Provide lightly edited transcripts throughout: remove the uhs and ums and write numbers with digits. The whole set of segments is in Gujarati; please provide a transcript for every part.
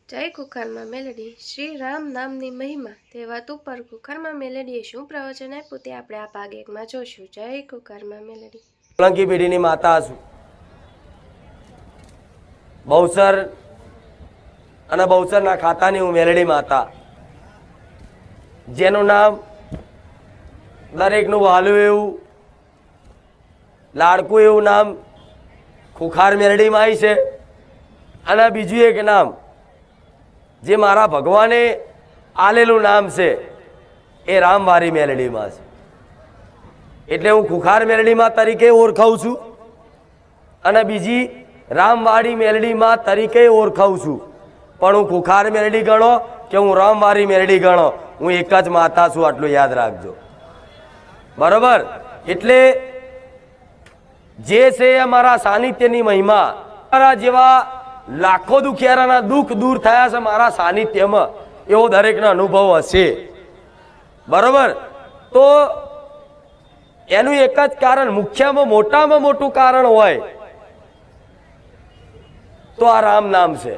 જય કુખારમાં મેલડી શ્રી રામ નામની મહિમા તે વાત ઉપર કુખારમાં મેલડીએ શું પ્રવચન આપ્યું તે આપણે આ ભાગ એકમાં જોશું. જય કુખારમાં મેલડી. સોલંકી પેઢીની માતા છું. બહુસર અને બહુસરના ખાતાની હું મેલડી માતા, જેનું નામ દરેકનું વહાલું એવું લાડકું એવું નામ ખુખાર મેલડીમાં આવી છે. અને બીજું એક નામ જે મારા ભગવાને આલેલું નામ છે એ રામવારી મેલડીમાં છે. એટલે હું ખુખાર મેલડીમાં તરીકે ઓળખાઉં છું અને બીજી રામવાડી મેલડીમાં તરીકે ઓળખાઉં છું. પણ હું ખુખાર મેલડી ગણો કે હું રામવારી મેલડી ગણો, હું એક જ માતા છું, આટલું યાદ રાખજો. બરોબર? એટલે જે છે અમારા સાનિધ્યની મહિમા. મારા જેવા લાખો દુખિયારાના દુઃખ દૂર થયા છે મારા સાનિધ્યમાં, એવો દરેકનો અનુભવ હશે. બરોબર? તો એનું એક જ કારણ, મુખ્યમાં મોટામાં મોટું કારણ હોય તો આ રામ નામ છે.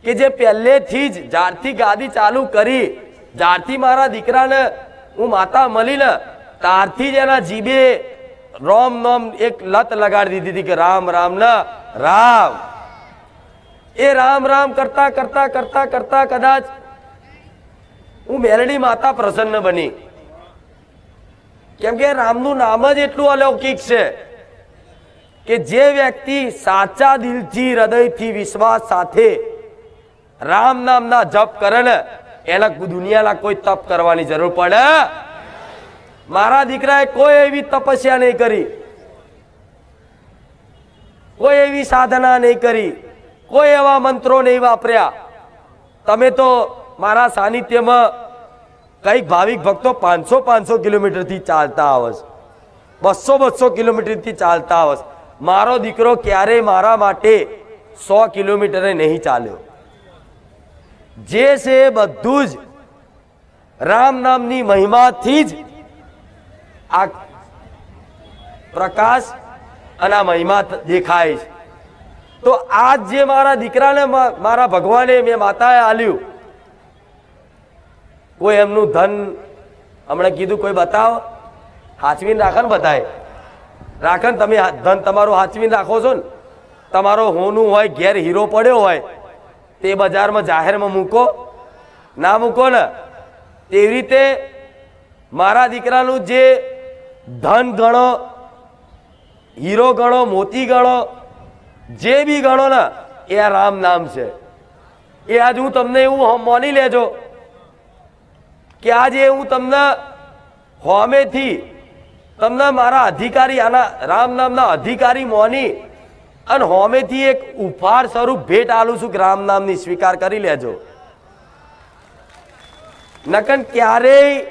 કે જે પહેલેથી જ જ્યારથી ગાદી ચાલુ કરી, જ્યારથી મારા દીકરાને હું માતા મળી ને ત્યારથી જ એના જીભે રામ નામ એક લત લગાડી દીધી હતી કે રામ રામ ના રામ. એ રામ રામ કરતા કરતા કરતા કરતા કદાચ હું મેલડી માતા પ્રસન્ન બની. કેમ કે રામનું નામ જ એટલું અલૌકિક છે કે જે વ્યક્તિ સાચા દિલથી હૃદયથી વિશ્વાસ સાથે રામ નામના જપ કરે ને એને દુનિયાના કોઈ તપ કરવાની જરૂર પડે. મારા દીકરાએ કોઈ એવી તપસ્યા નહીં કરી, કોઈ એવી સાધના નહીં કરી, કોઈ એવા મંત્રો નહીં વાપર્યા. તમે તો મારા સાનિધ્યમાં કઈક ભાવિક ભક્તો 500 કિલોમીટરથી ચાલતા આવે છે, 200 કિલોમીટરથી ચાલતા આવે છે. મારો દીકરો ક્યારેય મારા માટે 100 કિલોમીટરે નહીં ચાલ્યો. જે છે બધું જ રામ નામની મહિમાથી જ આ પ્રકાશ અને આ મહિમા દેખાય છે. તો આજ જે મારા દીકરાને મારા ભગવાને મેં માતાએ આલ્યું, કોઈ એમનું ધન હમણાં કીધું કોઈ બતાવો, હાચવીને રાખે ને, બધાએ રાખે ને. તમે ધન તમારું હાચવીને રાખો છો ને, તમારો હોનું હોય ઘેર હીરો પડ્યો હોય તે બજારમાં જાહેરમાં મૂકો ના મૂકો ને, તેવી રીતે મારા દીકરાનું જે ધન ગણો, હીરો ગણો, મોતી ગણો, જે બી ગણો ને એ આ રામ નામ છે. એ આજ હું તમને એવું માની લેજો કે આજે હું તમને હોમેથી તમને મારા અધિકારી, આના રામ નામના અધિકારી મોની અને હોમેથી એક ઉપહાર સ્વરૂપ ભેટ આલું છું કે રામ નામની સ્વીકાર કરી લેજો. નકન ક્યારેય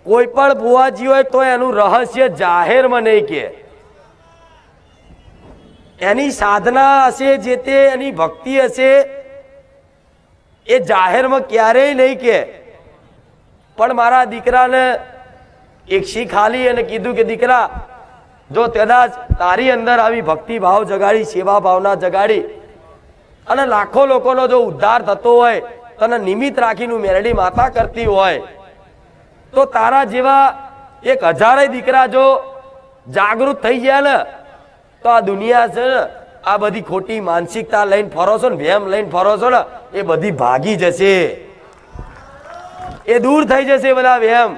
કોઈ પણ બુવાજી હોય તો એનું રહસ્ય જાહેરમાં નહીં કે, એની સાધના હશે, જે તે એની ભક્તિ હશે એ જાહેરમાં ક્યારેય નહીં કે. પણ મારા દીકરાને એક શીખ આલી અને કીધું કે દીકરા, જો કદાચ તારી અંદર આવી ભક્તિ ભાવ જગાડી, સેવા ભાવના જગાડી અને લાખો લોકોનો જો ઉદ્ધાર થતો હોય, તને નિમિત્ત રાખીને મેલડી માતા કરતી હોય, તો તારા જેવા 1000 દીકરા જો જાગૃત થઈ ગયા ને તો આ દુનિયા છે ને, આ બધી ખોટી માનસિકતા લઈને ફરો છો ને, વહેમ લઈને ફરો છો ને, એ બધી ભાગી જશે, એ દૂર થઈ જશે બધા વહેમ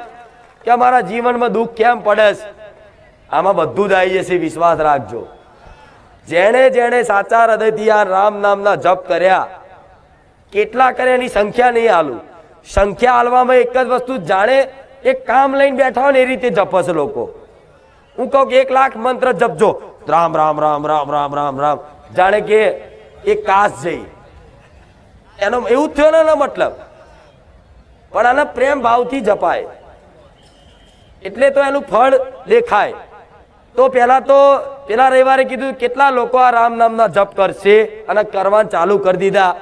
કે અમારા જીવનમાં દુઃખ કેમ પડે છે. આમાં બધું જ આવી જશે, વિશ્વાસ રાખજો. જેણે જેણે સાચા હૃદયથી આ રામ નામના જપ કર્યા, કેટલા કર્યા એની સંખ્યા નહીં આલું. સંખ્યા આલવામાં એક જ વસ્તુ, જાણે એક કામ લઈને બેઠા હોય ને એ રીતે જપશે લોકો. હું કહું કે 1 લાખ મંત્ર જપજો, રામ રામ રામ રામ રામ રામ રામ, જાણે કે એક કાશ જઈ. એનો એવું થયો ને મતલબ. પણ આના પ્રેમ ભાવથી જપાય એટલે તો એનું ફળ દેખાય. તો પેલા રવિવારે કીધું કેટલા લોકો આ રામ નામના જપ કરશે અને કરવાનું ચાલુ કરી દીધા.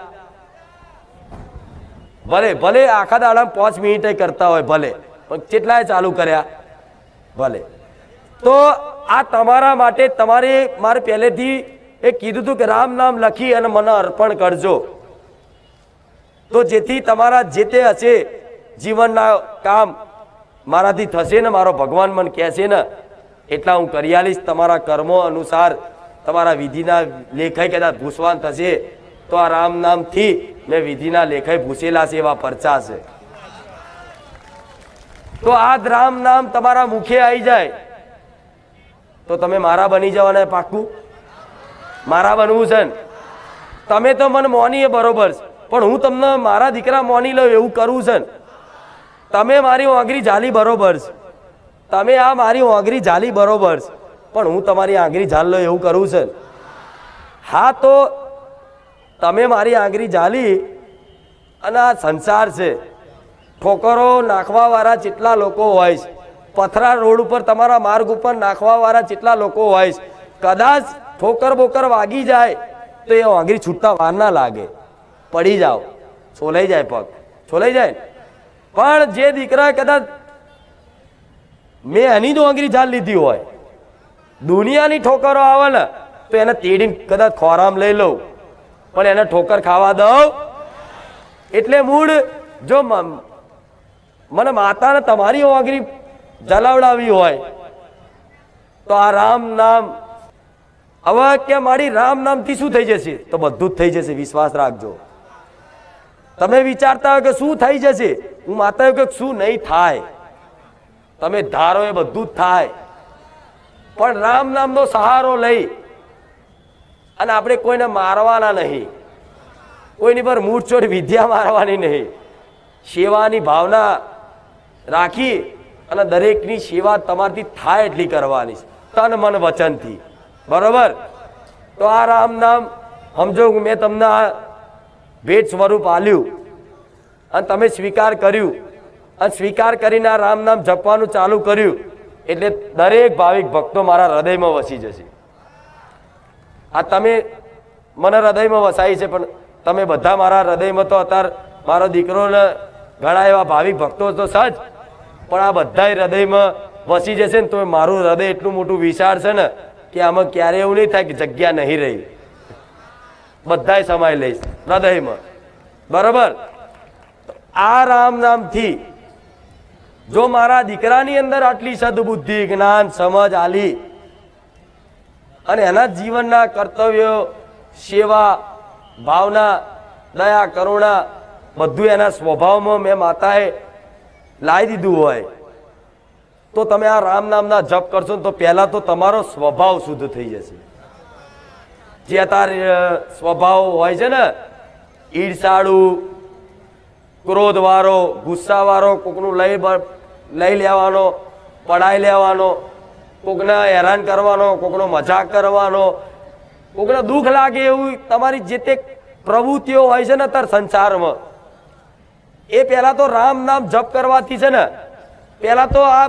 ભલે ભલે આખા દાડામાં 5 મિનિટે કરતા હોય ભલે, પણ કેટલાય ચાલુ કર્યા ભલે. તો આ તમારા માટે મારે પહેલેથી એ કીધું હતું કે રામ નામ લખી અને મને અર્પણ કરજો. તો જેથી તમારા જે તે હશે જીવનના કામ મારાથી થશે ને, મારો ભગવાન મને કહેશે ને એટલા હું કરી આલીશ. તમારા કર્મો અનુસાર તમારા વિધિના લેખાઈ કદાચ ભૂસવાન થશે તો આ રામ નામથી મેં વિધિના લેખાઈ ભૂસેલા છે એવા પરચા છે. તો આ જ રામ નામ તમારા મુખે આવી જાય તો તમે મારા બની જવાના પાક્કું? મારા બનવું છે ને? તમે તો મને મોનીએ બરોબર છે, પણ હું તમને મારા દીકરા મોની લઉં એવું કરવું છે ને? તમે મારી આંગળી ઝાલી બરોબર છે, તમે આ મારી આંગળી ઝાલી બરોબર છે, પણ હું તમારી આંગળી ઝાલ લો એવું કરવું છે ને? હા, તો તમે મારી આંગળી ઝાલી અને આ સંસાર છે, ઠોકરો નાખવા વાળા જેટલા લોકો હોય છે, પથરા રોડ ઉપર તમારા માર્ગ ઉપર નાખવા વાળા જેટલા લોકો હોય છે, કદાચ ઠોકર બોકર વાગી જાય તો એ આંગળી છૂટતા વાર ના લાગે, પડી જાઓ, છોલાઈ જાય, પગ છોલાઈ જાય. પણ જે દીકરા કદાચ મેં એની જ આંગળી ઝાલ લીધી હોય, દુનિયાની ઠોકરો આવે ને તો એને તેડીને કદાચ ખોરામ લઈ લઉં, પણ એને ઠોકર ખાવા દઉં. એટલે મૂળ જો મને માતાને તમારી આંગળી જલાવડાવી હોય તો આ રામ નામ, હવે કે મારી રામ નામથી શું થઈ જશે? તો બધું જ થઈ જશે, વિશ્વાસ રાખજો. તમે વિચારતા હોય કે શું થઈ જશે, હું માતા કે શું નહીં થાય, તમે ધારો એ બધું જ થાય. પણ રામ નામનો સહારો લઈ અને આપણે કોઈને મારવાના નહીં, કોઈની પર મૂળચોડ વિદ્યા મારવાની નહીં, સેવાની ભાવના રાખી અને દરેકની સેવા તમારથી થાય એટલી કરવાની, તન મન વચનથી. બરોબર? તો આ રામ નામ સમજો, મેં તમને આ ભેટ સ્વરૂપ આલ્યું અને તમે સ્વીકાર કર્યું, અને સ્વીકાર કરીને આ રામ નામ જપવાનું ચાલુ કર્યું એટલે દરેક ભાવિક ભક્તો મારા હૃદયમાં વસી જશે. આ તમે મને હૃદયમાં વસાઈ છે, પણ તમે બધા મારા હૃદયમાં તો અત્યારે મારો દીકરો ને ઘણા એવા ભાવિક ભક્તો તો સજ, પણ આ બધા હૃદયમાં વસી જશે ને તો મારું હૃદય એટલું મોટું વિશાળ છે ને કે આમાં ક્યારે એવું નહીં થાય કે જગ્યા નહીં રહી, બધાય સમાય લઈશ હૃદયમાં. બરાબર? આ રામ નામથી જો મારા દીકરાની અંદર આટલી સદબુદ્ધિ, જ્ઞાન, સમજ આલી અને એના જીવનના કર્તવ્યો, સેવા ભાવના, દયા, કરુણા બધું એના સ્વભાવમાં મેં માતાએ લાવી દીધું હોય તો તમે આ રામ નામના જપ કરશો તો પહેલા તો તમારો સ્વભાવ શુદ્ધ થઈ જશે. જે અત્યારે સ્વભાવ હોય છે ને, ઈર્ષાળુ, ક્રોધવાળો, ગુસ્સાવાળો, કોકનું લઈ લેવાનો, પડાઈ લેવાનો, કોકને હેરાન કરવાનો, કોકનો મજાક કરવાનો, કોકને દુઃખ લાગે એવું તમારી જે તે પ્રવૃત્તિઓ હોય છે ને અત્યારે સંસારમાં, એ પહેલા તો રામ નામ જપ કરવાથી છે ને પહેલા તો આ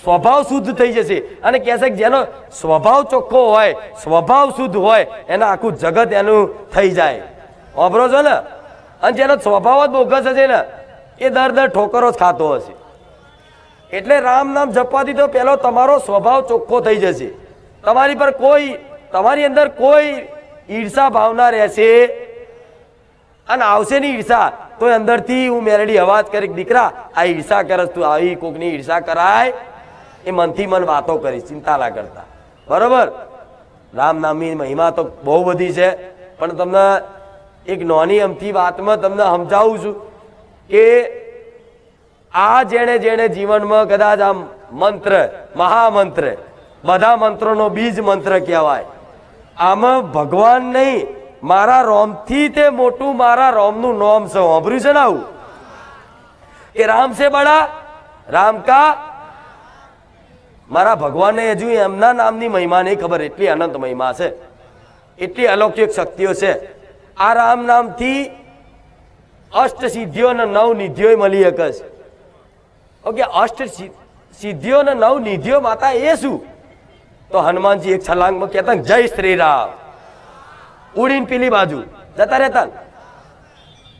સ્વભાવ શુદ્ધ થઈ જશે. અને કહે છે કે જેનો સ્વભાવ ચોખ્ખો હોય, સ્વભાવ શુદ્ધ હોય, એના આખું જગત એનું થઈ જાય. વાપરો છો ને? અને જેનો સ્વભાવ જ બોગસ હશે ને એ દર ઠોકરો જ ખાતો હશે. એટલે રામ નામ જપવાથી તો પહેલો તમારો સ્વભાવ ચોખ્ખો થઈ જશે, તમારી પર કોઈ, તમારી અંદર કોઈ ઈર્ષા ભાવના રહેશે અને આવશે નહીં ઈર્ષા તો અંદરથી હું મેરડી અવાજ કરી, દીકરા આ ઈર્ષા કરસ તું, આવી કોકની ઈર્ષા કરાય એ મનથી મન વાતો કરી, ચિંતા ના કરતા. બરોબર? રામ નામની મહિમા તો બહુ બધી છે, પણ તમને એક નાની અમથી વાતમાં તમને સમજાવું છું કે આ જેણે જેણે જીવનમાં કદાચ આ મંત્ર, મહામંત્ર, બધા મંત્રોનો બીજ મંત્ર કહેવાય, આમાં ભગવાન નહીં, મારા રોમથી તે મોટું મારા રોમનું નામ છે. સાંભળ્યું છે ને આવું કે રામ છે બડા, રામ કા, મારા ભગવાનને હજુ એમના નામની મહિમા નહીં ખબર, એટલી અનંત મહિમા છે, એટલી અલૌકિક શક્તિઓ છે. આ રામ નામથી અષ્ટ સિદ્ધિઓ અને નવ નિધિઓ મળી શકે છે. ઓકે, અષ્ટ સિદ્ધિઓ અને નવ નિધિઓ માતા એ શું? તો હનુમાનજી એક છલાંગમાં કહેતા જય શ્રી રામ, ઉડીને પેલી બાજુ જતા રહેતા.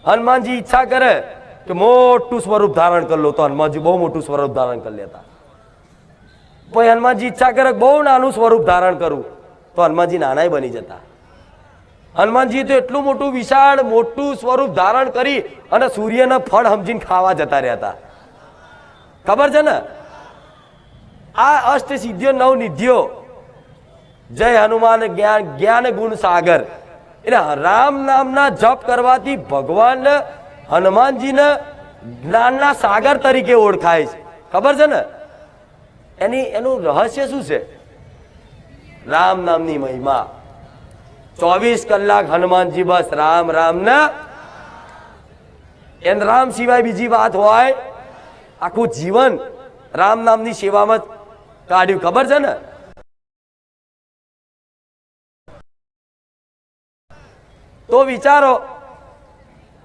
હનુમાનજી ઈચ્છા કરે કે મોટું સ્વરૂપ ધારણ કરી લો તો હનુમાનજી બહુ મોટું સ્વરૂપ ધારણ કરી લેતા. પછી હનુમાનજી ઈચ્છા કરે બહુ નાનું સ્વરૂપ ધારણ કરવું તો હનુમાનજી નાના બની જતા. હનુમાનજી તો એટલું મોટું વિશાળ મોટું સ્વરૂપ ધારણ કરી અને સૂર્યના ફળ સમજીને ખાવા જતા રહ્યા હતા. ખબર છે ને? આ અષ્ટ સિદ્ધિઓ નવ નિધિઓ, જય હનુમાન જ્ઞાન જ્ઞાન ગુણ સાગર. એટલે રામ નામના જપ કરવાથી ભગવાન હનુમાનજીને જ્ઞાનના સાગર તરીકે ઓળખાય છે. ખબર છે ને? એનું રહસ્ય શું છે? રામ નામની મહિમા. 24 કલાક હનુમાનજી બસ રામ રામ ના, એન રામ સિવાય બીજી વાત હોય? આખું જીવન રામ નામની સેવામાં કાઢ્યું. ખબર છે ને? તો વિચારો,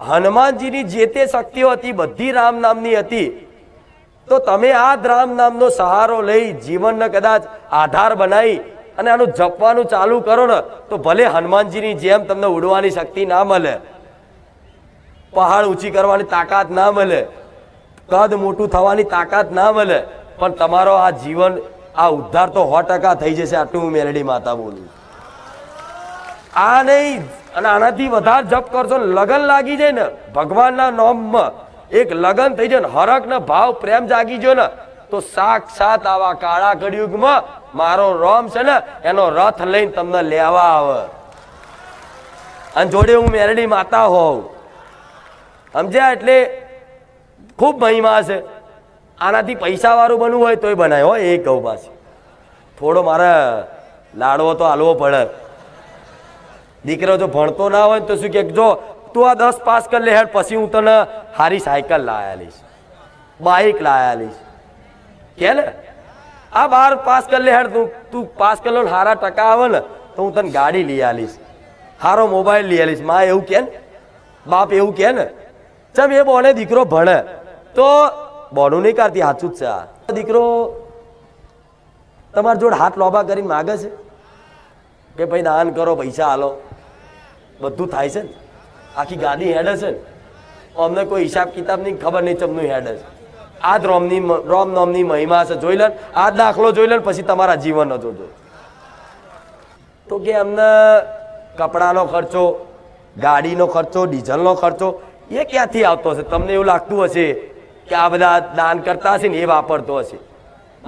હનુમાનજીની જે તે શક્તિઓ હતી બધી રામ નામની હતી. તો તમે આ જ રામ નામનો સહારો લઈ જીવનને કદાચ આધાર બનાવી અને આનું જપવાનું ચાલુ કરો ને, તો ભલે હનુમાનજીની જેમ તમને ઉડવાની શક્તિ ના મળે, પહાડ ઊંચી કરવાની તાકાત ના મળે, કદ મોટું થવાની તાકાત ના મળે, પણ તમારો આ જીવન આ ઉદ્ધાર તો 100% થઈ જશે. આટલું હું મેલડી માતા બોલું. આ નહીં, અને આનાથી વધારે જપ કરશો ને લગન લાગી જાય ને ભગવાનના નામમાં, એક લગન થઈ જાય ને હરખ ને ભાવ પ્રેમ જાગી ગયો ને, તો સાક્ષાત આવા કાળા કળિયુગમાં મારો રામ છે ને એનો રથ લઈને તમને લેવા આવે, અને જોડે હું મેરડી માતા હોઉં. સમજ્યા? એટલે ખૂબ મહિમા છે. આનાથી પૈસા વાળું બનવું હોય તોય બનાય હો. એ કહું પાછી થોડો મારે લાડવો તો હાલવો પડે. દીકરો જો ભણતો ના હોય તો શું કે, જો તું આ 10 પાસ કરી લે હેડ, પછી હું તને સારી સાયકલ લાયા લઈશ, બાઇક લાયા લઈશ. કે ને આ 12 પાસ કરી લે હેડ, તું પાસ કરી લો ને સારા ટકા આવે ને તો હું તને ગાડી લઈ આલીશ, સારો મોબાઈલ લઈ આલીશ. માં એવું કે ને, બાપ એવું કે ને. ચમ એ બોને દીકરો ભણે તો બોનું નહીં કરતી, સાચું જ છે. આ દીકરો તમારા જોડે હાથ લોભા કરીને માગે છે કે ભાઈ દાન કરો, પૈસા હાલો, બધું થાય છે ને, આખી ગાડી હેડે છે ને, અમને કોઈ હિસાબ કિતાબની ખબર નહીં ચમનું હેડે છે. આ જ રામ નામની મહિમા છે. જોઈ લે, આ દાખલો જોઈ લે, પછી તમારા જીવનનો જોજો. તો કે અમને કપડાનો ખર્ચો, ગાડીનો ખર્ચો, ડીઝલનો ખર્ચો એ ક્યાંથી આવતો હશે? તમને એવું લાગતું હશે કે આ બધા દાન કરતા હશે ને એ વાપરતો હશે.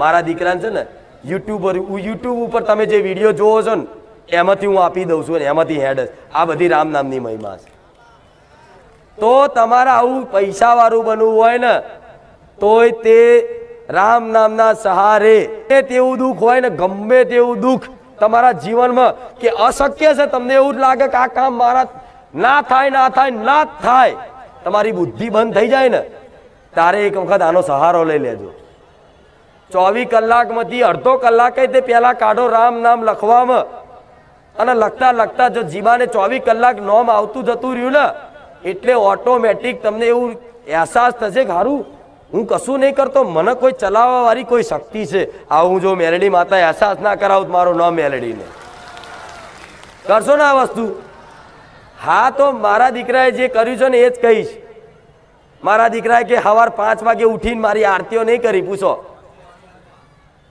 મારા દીકરાને છે ને યુટ્યુબ ઉપર તમે જે વિડીયો જોવો છો ને એમાંથી હું આપી દઉં છું, એમાંથી હેડ. આ બધી રામ નામની મહિમા છે. તો તમારે આવું પૈસા વાળું બનવું હોય ને તોય તે રામ નામના સહારે, તેવું દુઃખ હોય ને ગમે તેવું દુઃખ તમારા જીવનમાં કે અશક્ય છે, તમને એવું જ લાગે કે આ કામ મારા ના થાય ના થાય ના થાય, તમારી બુદ્ધિ બંધ થઈ જાય ને તારે એક વખત આનો સહારો લઈ લેજો. 24 કલાકમાંથી અડધો કલાક તે પહેલા કાઢો રામ નામ લખવામાં, અને લખતા લખતા જો જીવાને 24 કલાક નોમ આવતું જતું રહ્યું ને એટલે ઓટોમેટિક તમને એવું અહેસાસ થશે કે હારું હું કશું નહીં કરતો, મને કોઈ ચલાવવા વાળી કોઈ શક્તિ છે. આવું જો મેલડી માતા અહેસાસ ના કરાવું મારું નામ મેલડીને કરશો ને આ વસ્તુ. હા, તો મારા દીકરાએ જે કર્યું છે ને એ જ કહીશ. મારા દીકરાએ કે સવાર 5 વાગે ઉઠીને મારી આરતીઓ નહીં કરી. પૂછો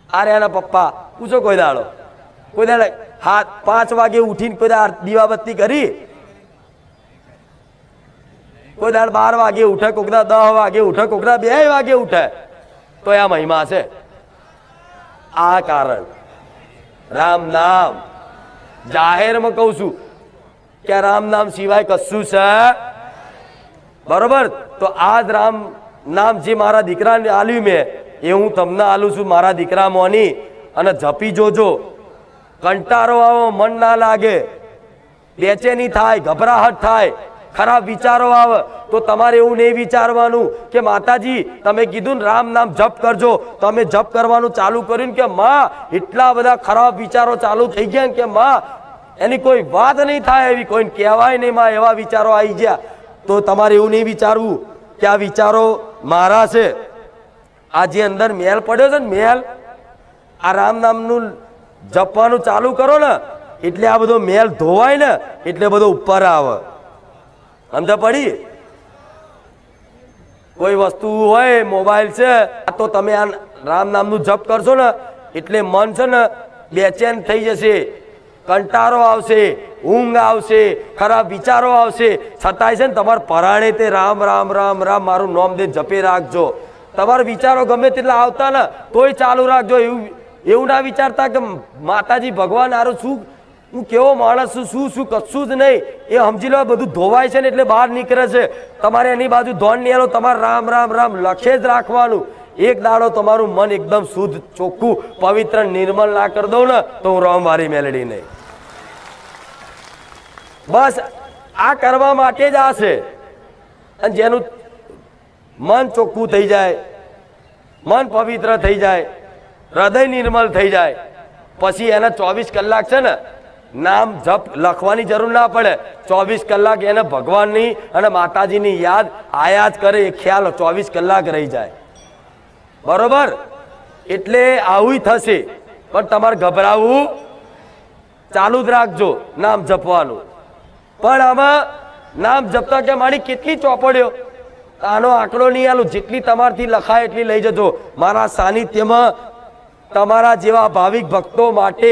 આરે એના પપ્પા, પૂછો કોઈ દાડો 5 વાગે ઉઠીને કોઈ દાડ દીવાબત્તી કરી? કોઈ દાડ 12 વાગે ઉઠે, કોકદા 10 વાગે ઉઠે, કોકદા 2 વાગે ઉઠે. તો આ મહિમા છે. આ કારણ રામ નામ જાહેરમાં કહું છું કે રામ નામ સિવાય કશું છે બરોબર? તો આ જ રામ નામ જે મારા દીકરાને આલ્યું મેં એ હું તમને આલું છું. મારા દીકરા મોની અને જપી જોજો. કંટાળો આવો, મન ના લાગે, બેચેની થાય, ગભરાહટ થાય, ખરાબ વિચારો આવે તો તમારે એવું નહીં વિચારવાનું કે માતાજી તમે કીધું ને રામ નામ જપ કરજો, તમે જપ કરવાનું ચાલુ કર્યું કે માં એટલા બધા ખરાબ વિચારો ચાલુ થઈ ગયા કે માં એની કોઈ વાત નહીં થાય, એવી કોઈને કહેવાય નહીં માં, એવા વિચારો આવી ગયા. તો તમારે એવું નહીં વિચારવું કે આ વિચારો મારા છે. આ જે અંદર મેલ પડ્યો છે ને મેલ, આ રામ નામનું જપવાનું ચાલુ કરો ને એટલે આ બધો મેલ ધોવાય ને એટલે બધો ઉપર આવે. સમજ પડી? કોઈ વસ્તુ હોય, મોબાઈલ છે, તો તમે આ રામ નામનું જપ કરશો ને એટલે મન છે ને બેચેન થઈ જશે, કંટાળો આવશે, ઊંઘ આવશે, ખરાબ વિચારો આવશે, છતાંય છે ને તમારે પરાણે તે રામ રામ રામ રામ મારું નામ દે જપે રાખજો. તમારા વિચારો ગમે તેટલા આવતા ને તોય ચાલુ રાખજો. એવું ના વિચારતા કે માતાજી ભગવાન હારું શું હું કેવો માણસ છું, શું શું કશું જ નહીં. એ સમજી લો બધું ધોવાય છે ને એટલે બહાર નીકળે છે. તમારે એની બાજુ ધોન નહીં આલો, તમારે રામ રામ રામ લખે જ રાખવાનું. એક દાડો તમારું મન એકદમ શુદ્ધ, ચોખ્ખું, પવિત્ર, નિર્મલ ના કરી દઉં ને તો હું રામ વારી મેલડી નહીં. બસ આ કરવા માટે જ આ છે. અને જેનું મન ચોખ્ખું થઈ જાય, મન પવિત્ર થઈ જાય, હૃદય નિર્મલ થઈ જાય, પછી એના 24 કલાક છે ને નામ જપ લખવાની જરૂર ના પડે. 24 કલાક એને ભગવાનની અને માતાજીની યાદ આયા જ કરે. એ ખ્યાલ 24 કલાક રહી જાય. બરોબર? એટલે આવું થશે. પણ તમારે ગભરાવું ચાલુ જ રાખજો નામ જપવાનું. પણ આમાં નામ જપતા કે મારી કેટલી ચોપડ્યો, આનો આંકડો નહીં આલું. જેટલી તમારથી લખાય એટલી લઈ જજો. મારા સાનિધ્યમાં તમારા જેવા ભાવિક ભક્તો માટે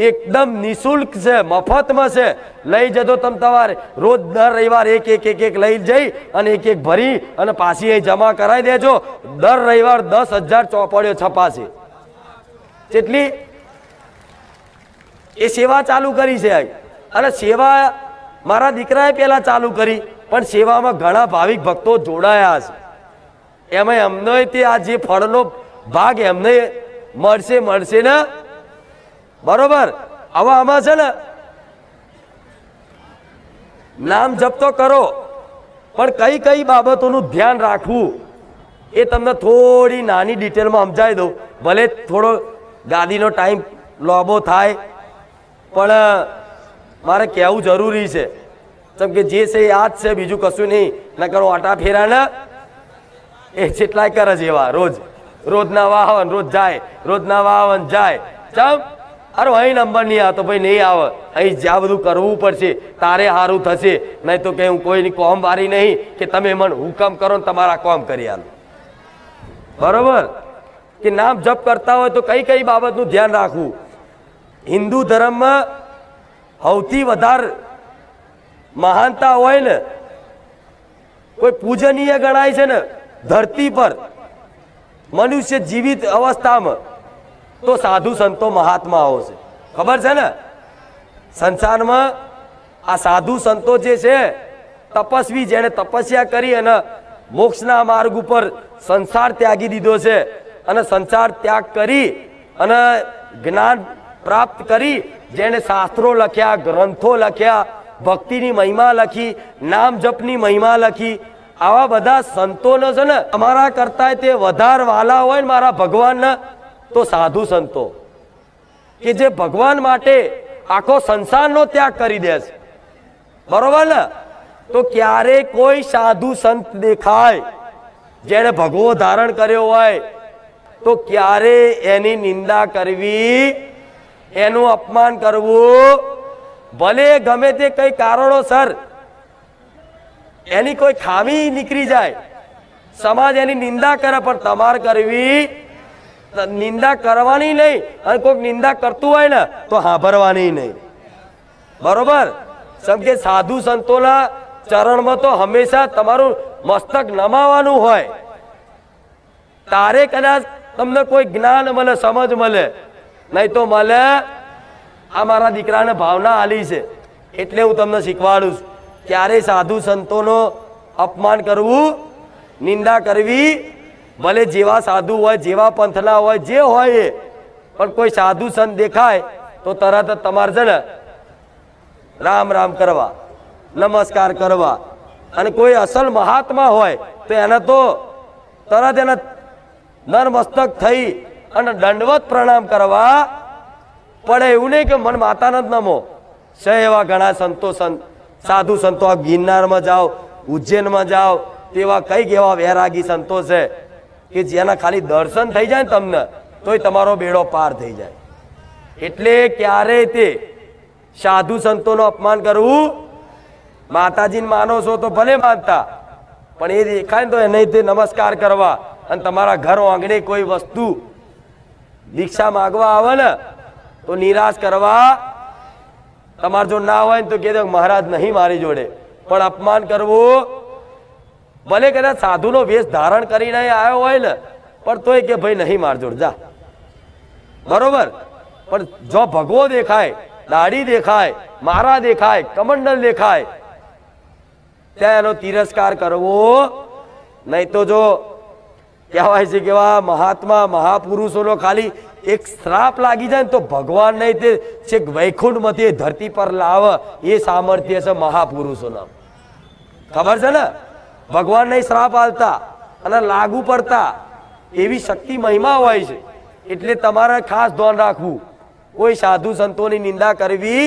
એકદમ નિઃશુલ્ક છે, મફતમાં છે. લઈ જજો તમે તમારે. રોજ દર રવિવાર એક એક એક એક લઈ જઈ અને એક એક ભરી અને પાછી અહીં જમા કરાવી દેજો. દર રવિવાર 10,000 ચોપડીઓ છપાશે. જેટલી એ સેવા ચાલુ કરી છે. અને સેવા મારા દીકરાએ પહેલા ચાલુ કરી, પણ સેવામાં ઘણા ભાવિક ભક્તો જોડાયા છે. એમાં એમને તે આ જે ફળનો ભાગ એમને મળશે ને. બરોબર? હવે આમાં છે ને નામ જપ તો કરો, પણ કઈ કઈ બાબતોનું ધ્યાન રાખવું એ તમને થોડી નાની ડિટેલમાં સમજાવી દઉં. ભલે થોડો ગાદીનો ટાઈમ લાંબો થાય, પણ મારે કહેવું જરૂરી છે. કેમ કે જે છે યાદ છે, બીજું કશું નહીં. ના કરો આટા ફેરા ને એ જેટલાય કરે છે એવા રોજના વાહન રોજ જાય, રોજના વાહન જાય. ચમ અરે અહીં નંબર નહીં આવતો ભાઈ, નહીં આવે. અહીં જ્યાં બધું કરવું પડશે તારે સારું થશે. નહીં તો કે હું કોઈની કોમ વારી નહીં કે તમે મને હુકમ કરો ને તમારા કોમ કરી આલો. બરોબર? કે નામ જપ કરતા હોય તો કઈ કઈ બાબતનું ધ્યાન રાખવું. હિન્દુ ધર્મમાં સૌથી વધારે મહાનતા હોય ને, કોઈ પૂજનીય ગણાય છે ને ધરતી પર મનુષ્ય જીવિત અવસ્થામાં, તો સાધુ સંતો મહાત્માઓ છે. ખબર છે ને? સંસારમાં આ સાધુ સંતો જે છે, તપસ્વી, જેને તપસ્યા કરી અને મોક્ષના માર્ગ ઉપર સંસાર ત્યાગી દીધો છે, અને સંસાર ત્યાગ કરી અને જ્ઞાન પ્રાપ્ત કરી, જેને શાસ્ત્રો લખ્યા, ગ્રંથો લખ્યા, ભક્તિની મહિમા લખી, નામ જપની મહિમા લખી, આવા બધા સંતોનો છે ને અમારા કરતા તે વધારે વાલા હોય ને મારા ભગવાનને, તો સાધુ સંતો કે જે ભગવાન માટે આખો સંસારનો ત્યાગ કરી દે છે. બરોબર ને? તો ક્યારે કોઈ સાધુ સંત દેખાય જેને ભગવો ધારણ કર્યો હોય તો ક્યારે એની નિંદા કરવી, એનું અપમાન કરવું, ભલે ગમે તે કઈ કારણોસર એની કોઈ ખામી નીકળી જાય, સમાજ એની નિંદા કરે, પણ તમારે કરવી નિંદા કરવાની નહીં. અને કોઈક નિંદા કરતું હોય ને તો સાંભળવાની નહીં. બરોબર? સમજે સાધુ સંતોના ચરણમાં તો હંમેશા તમારું મસ્તક નમાવાનું હોય. તારે કદાચ તમને કોઈ જ્ઞાન મળે, સમજ મળે, નહીં તો મળે. આ મારા દીકરાને ભાવના આલી છે એટલે હું તમને શીખવાડું છું. ક્યારે સાધુ સંતોનો અપમાન કરવું, નિંદા કરવી, ભલે જેવા સાધુ હોય, જેવા પંથના હોય, જે હોય એ, પણ કોઈ સાધુ સંત દેખાય તો તરત જ તમારે છે ને રામ રામ કરવા, નમસ્કાર કરવા. અને કોઈ અસલ મહાત્મા હોય તો એને તો તરત એના નરમસ્તક થઈ અને દંડવત પ્રણામ કરવા પડે. એવું નહીં કે મન માતાના જ નમો છે. એવા ઘણા સંતો સાધુ સંતો, આ ગિરનારમાં જાઓ, ઉજ્જૈનમાં જાઓ, તેવા કઈક એવા વૈરાગી સંતો છે કે જેના ખાલી દર્શન થઈ જાય ને તમને તોય તમારો બેડો પાર થઈ જાય. એટલે ક્યારે તે સાધુ સંતોનું અપમાન કરવું, માતાજીને માનો છો તો ભલે માનતા, પણ એ દેખાય ને તો એને તે નમસ્કાર કરવા. અને તમારા ઘર આંગણે કોઈ વસ્તુ દીક્ષા માગવા આવે ને તો નિરાશ કરવા તમાર જો ના હોય ને તો કે મહારાજ નહીં મારી જોડે, પણ અપમાન કરવું, ભલે કદાચ સાધુનો વેશ ધારણ કરીને આવ્યો હોય ને, પણ તોય કે ભાઈ નહીં માર જોડે જા, બરોબર. પણ જો ભગવો દેખાય, દાઢી દેખાય, મારા દેખાય, કમંડલ દેખાય, ત્યાં એનો તિરસ્કાર કરવો નહીં. તો જો કહેવાય છે કે મહાત્મા મહાપુરુષોનો ખાલી એક શ્રાપ લાગી જાય ને તો ભગવાન નહીં તે છેક વૈકુંઠમાંથી ધરતી પર લાવ, એ સામર્થ્ય છે મહાપુરુષોના. ખબર છે ને, ભગવાન નહીં શ્રાપ આલતા અને લાગુ પડતા એવી શક્તિ મહિમા હોય છે. એટલે તમારે ખાસ ધ્યાન રાખવું, કોઈ સાધુ સંતોની નિંદા કરવી